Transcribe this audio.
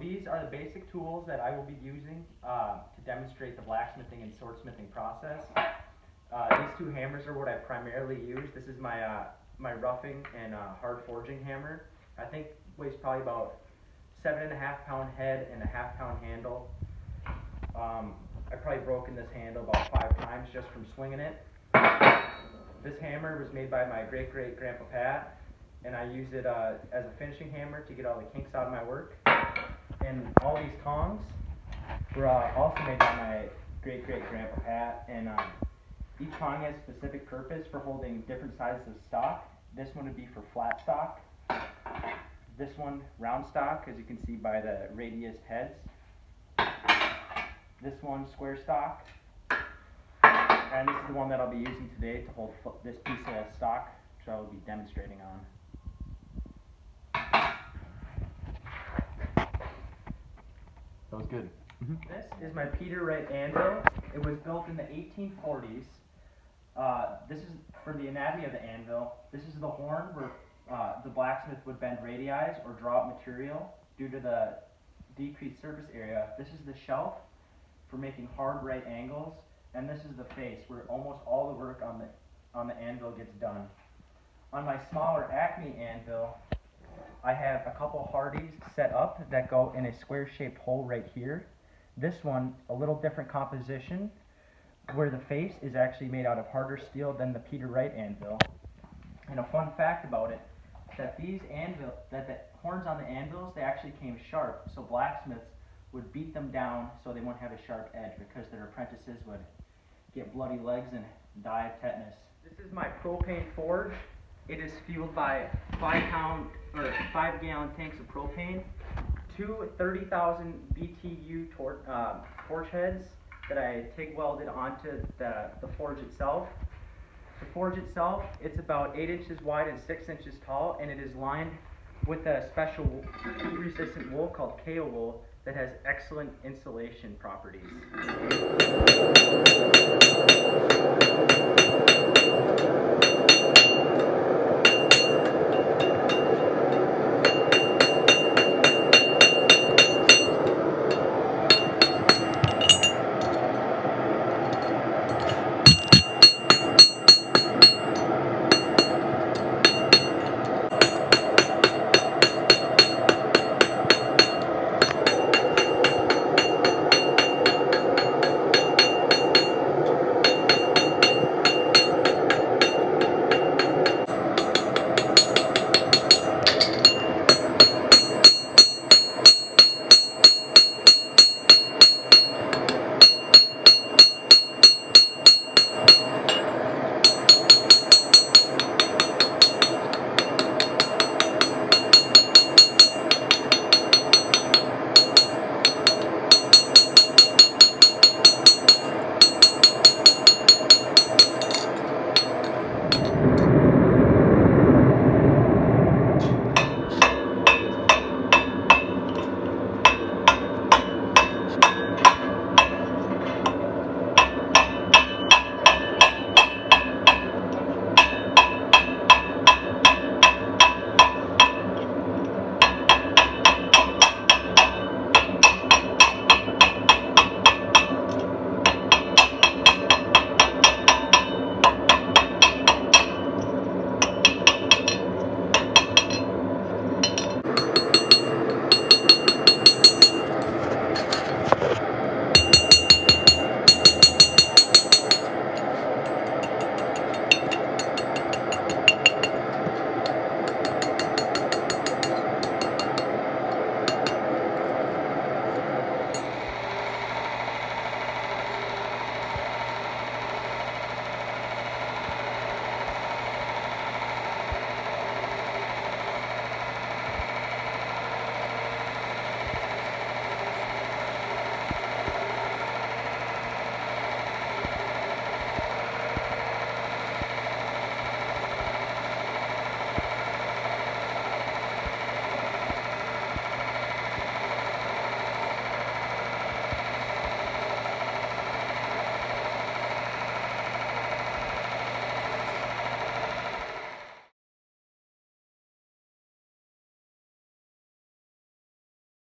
these are the basic tools that I will be using to demonstrate the blacksmithing and swordsmithing process. These two hammers are what I primarily use. This is my my roughing and hard forging hammer. I think weighs probably about 7.5 pound head and a 1/2 pound handle. I've probably broken this handle about 5 times just from swinging it. This hammer was made by my great-great-grandpa Pat, and I use it as a finishing hammer to get all the kinks out of my work. And all these tongs were also made by my great-great-grandpa Pat, and each tong has a specific purpose for holding different sizes of stock. This one would be for flat stock. This one, round stock, as you can see by the radius heads. This one, square stock. And this is the one that I'll be using today to hold this piece of stock, which I will be demonstrating on. That was good. This is my Peter Wright anvil. It was built in the 1840s. This is for the anatomy of the anvil. This is the horn where the blacksmith would bend radii or draw out material due to the decreased surface area. This is the shelf for making hard right angles, and this is the face where almost all the work on the anvil gets done. On my smaller Acme anvil, I have a couple Hardys set up that go in a square-shaped hole right here. This one, a little different composition, where the face is actually made out of harder steel than the Peter Wright anvil. And a fun fact about it, that the horns on the anvils, they actually came sharp, so blacksmiths would beat them down so they wouldn't have a sharp edge, because their apprentices would get bloody legs and die of tetanus. This is my propane forge. It is fueled by 5 gallon tanks of propane, 2 30,000 BTU torch heads that I TIG welded onto the forge itself. The forge itself, it's about 8 inches wide and 6 inches tall, and it is lined with a special heat-resistant wool called KO wool that has excellent insulation properties.